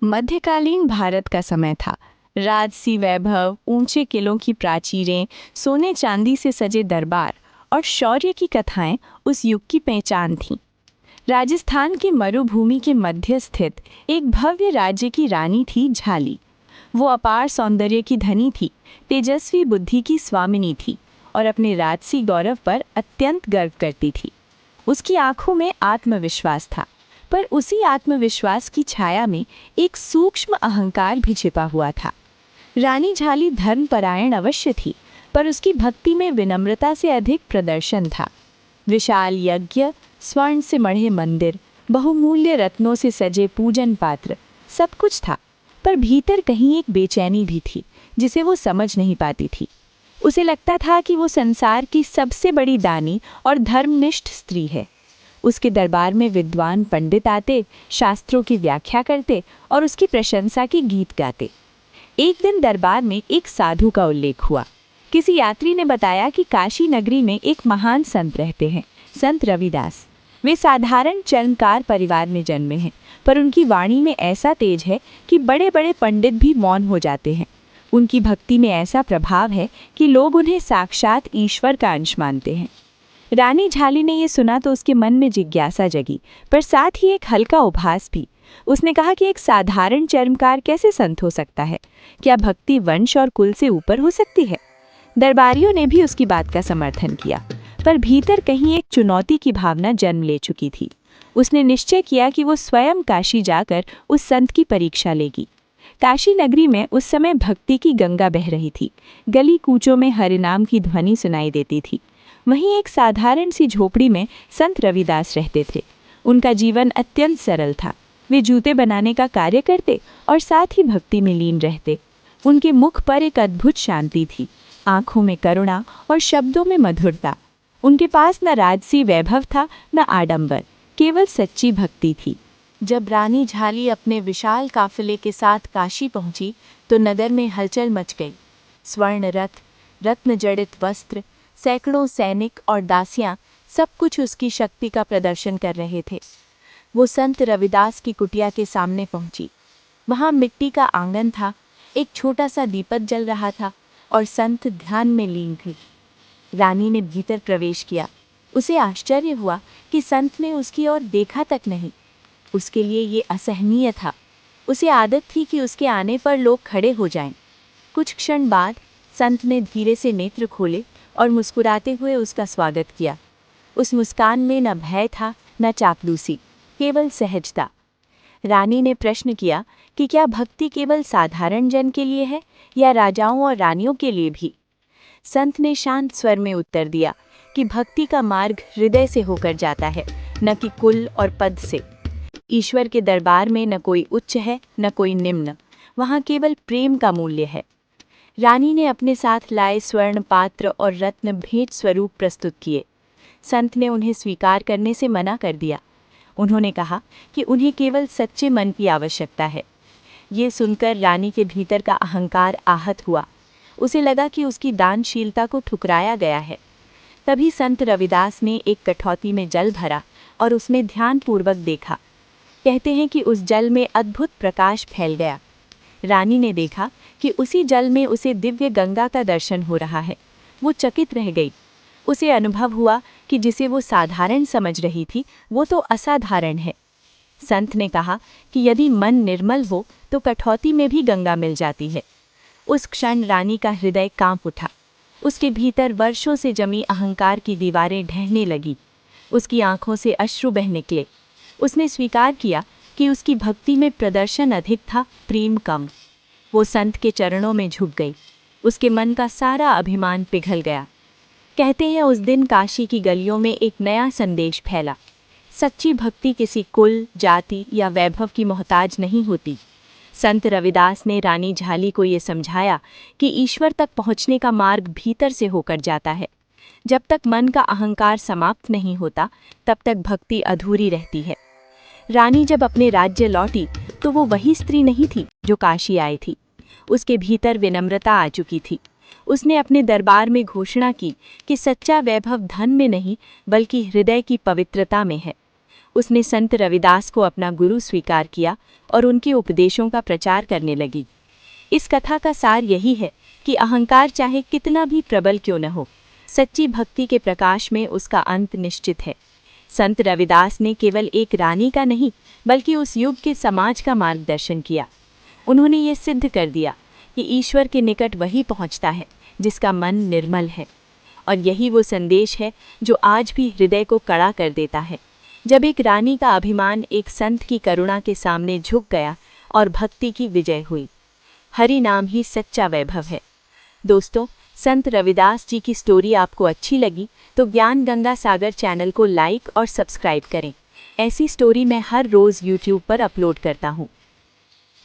मध्यकालीन भारत का समय था। राजसी वैभव, ऊंचे किलों की प्राचीरें, सोने चांदी से सजे दरबार और शौर्य की कथाएं उस युग की पहचान थीं। राजस्थान की मरुभूमि के मध्य स्थित एक भव्य राज्य की रानी थी झाली। वो अपार सौंदर्य की धनी थी, तेजस्वी बुद्धि की स्वामिनी थी और अपने राजसी गौरव पर अत्यंत गर्व करती थी। उसकी आंखों में आत्मविश्वास था, पर उसी आत्मविश्वास की छाया में एक सूक्ष्म अहंकार भी छिपा हुआ था। रानी झाली धर्मपरायण अवश्य थी, पर उसकी भक्ति में विनम्रता से अधिक प्रदर्शन था। विशाल यज्ञ, स्वर्ण से मढ़े मंदिर, बहुमूल्य रत्नों से सजे पूजन पात्र, सब कुछ था, पर भीतर कहीं एक बेचैनी भी थी जिसे वो समझ नहीं पाती थी। उसे लगता था कि वो संसार की सबसे बड़ी दानी और धर्मनिष्ठ स्त्री है। उसके दरबार में विद्वान पंडित आते, शास्त्रों की व्याख्या करते और उसकी प्रशंसा के गीत गाते। एक दिन दरबार में एक साधु का उल्लेख हुआ। किसी यात्री ने बताया कि काशी नगरी में एक महान संत रहते हैं, संत रविदास। वे साधारण चर्मकार परिवार में जन्मे हैं, पर उनकी वाणी में ऐसा तेज है कि बड़े बड़े पंडित भी मौन हो जाते हैं। उनकी भक्ति में ऐसा प्रभाव है कि लोग उन्हें साक्षात ईश्वर का अंश मानते हैं। रानी झाली ने ये सुना तो उसके मन में जिज्ञासा जगी, पर साथ ही एक हल्का उपहास भी। उसने कहा कि एक साधारण चर्मकार कैसे संत हो सकता है? क्या भक्ति वंश और कुल से ऊपर हो सकती है? दरबारियों ने भी उसकी बात का समर्थन किया, पर भीतर कहीं एक चुनौती की भावना जन्म ले चुकी थी। उसने निश्चय किया कि वो स्वयं काशी जाकर उस संत की परीक्षा लेगी। काशी नगरी में उस समय भक्ति की गंगा बह रही थी। गली कूचों में हरिनाम की ध्वनि सुनाई देती थी। वहीं एक साधारण सी झोपड़ी में संत रविदास रहते थे। उनका जीवन अत्यंत सरल था। वे जूते बनाने का कार्य करते और साथ ही भक्ति में लीन रहते। उनके मुख पर एक अद्भुत शांति थी, आंखों में करुणा और शब्दों में मधुरता। उनके पास न राजसी वैभव था, न आडंबर, केवल सच्ची भक्ति थी। जब रानी झाली अपने विशाल काफिले के साथ काशी पहुंची तो नगर में हलचल मच गई। स्वर्ण रथ, रत्न जड़ित वस्त्र, सैकड़ों सैनिक और दासियां, सब कुछ उसकी शक्ति का प्रदर्शन कर रहे थे। वो संत रविदास की कुटिया के सामने पहुंची। वहां मिट्टी का आंगन था, एक छोटा सा दीपक जल रहा था और संत ध्यान में लीन थे। रानी ने भीतर प्रवेश किया। उसे आश्चर्य हुआ कि संत ने उसकी ओर देखा तक नहीं। उसके लिए ये असहनीय था। उसे आदत थी कि उसके आने पर लोग खड़े हो जाएं। कुछ क्षण बाद संत ने धीरे से नेत्र खोले और मुस्कुराते हुए उसका स्वागत किया। उस मुस्कान में न भय था, न चापलूसी, केवल सहजता। रानी ने प्रश्न किया कि क्या भक्ति केवल साधारण जन के लिए है या राजाओं और रानियों के लिए भी? संत ने शांत स्वर में उत्तर दिया कि भक्ति का मार्ग हृदय से होकर जाता है, न कि कुल और पद से। ईश्वर के दरबार में न कोई उच्च है, न कोई निम्न, वहाँ केवल प्रेम का मूल्य है। रानी ने अपने साथ लाए स्वर्ण पात्र और रत्न भेंट स्वरूप प्रस्तुत किए। संत ने उन्हें स्वीकार करने से मना कर दिया। उन्होंने कहा कि उन्हें केवल सच्चे मन की आवश्यकता है। ये सुनकर रानी के भीतर का अहंकार आहत हुआ। उसे लगा कि उसकी दानशीलता को ठुकराया गया है। तभी संत रविदास ने एक कठौती में जल भरा और उसमें ध्यानपूर्वक देखा। कहते हैं कि उस जल में अद्भुत प्रकाश फैल गया। रानी ने देखा कि उसी जल में उसे दिव्य गंगा का दर्शन हो रहा है। वो चकित रह गई। उसे अनुभव हुआ कि जिसे वो साधारण समझ रही थी, वो तो असाधारण है। संत ने कहा कि यदि मन निर्मल हो तो कठौती में भी गंगा मिल जाती है। उस क्षण रानी का हृदय कांप उठा। उसके भीतर वर्षों से जमी अहंकार की दीवारें ढहने लगी। उसकी आंखों से अश्रु बह निकले। उसने स्वीकार किया कि उसकी भक्ति में प्रदर्शन अधिक था, प्रेम कम। वो संत के चरणों में झुक गई। उसके मन का सारा अभिमान पिघल गया। कहते हैं उस दिन काशी की गलियों में एक नया संदेश फैला। सच्ची भक्ति किसी कुल, जाति या वैभव की मोहताज नहीं होती। संत रविदास ने रानी झाली को ये समझाया कि ईश्वर तक पहुँचने का मार्ग भीतर से होकर जाता है। जब तक मन का अहंकार समाप्त नहीं होता, तब तक भक्ति अधूरी रहती है। रानी जब अपने राज्य लौटी तो वो वही स्त्री नहीं थी जो काशी आई थी। उसके भीतर विनम्रता आ चुकी थी। उसने अपने दरबार में घोषणा की कि सच्चा वैभव धन में नहीं, बल्कि हृदय की पवित्रता में है। उसने संत रविदास को अपना गुरु स्वीकार किया और उनके उपदेशों का प्रचार करने लगी। इस कथा का सार यही है कि अहंकार चाहे कितना भी प्रबल क्यों न हो, सच्ची भक्ति के प्रकाश में उसका अंत निश्चित है। संत रविदास ने केवल एक रानी का नहीं बल्कि उस युग के समाज का मार्गदर्शन किया। उन्होंने ये सिद्ध कर दिया कि ईश्वर के निकट वही पहुंचता है जिसका मन निर्मल है। और यही वो संदेश है जो आज भी हृदय को कड़ा कर देता है। जब एक रानी का अभिमान एक संत की करुणा के सामने झुक गया और भक्ति की विजय हुई। हरि नाम ही सच्चा वैभव है। दोस्तों, संत रविदास जी की स्टोरी आपको अच्छी लगी तो ज्ञान गंगा सागर चैनल को लाइक और सब्सक्राइब करें। ऐसी स्टोरी मैं हर रोज़ YouTube पर अपलोड करता हूँ।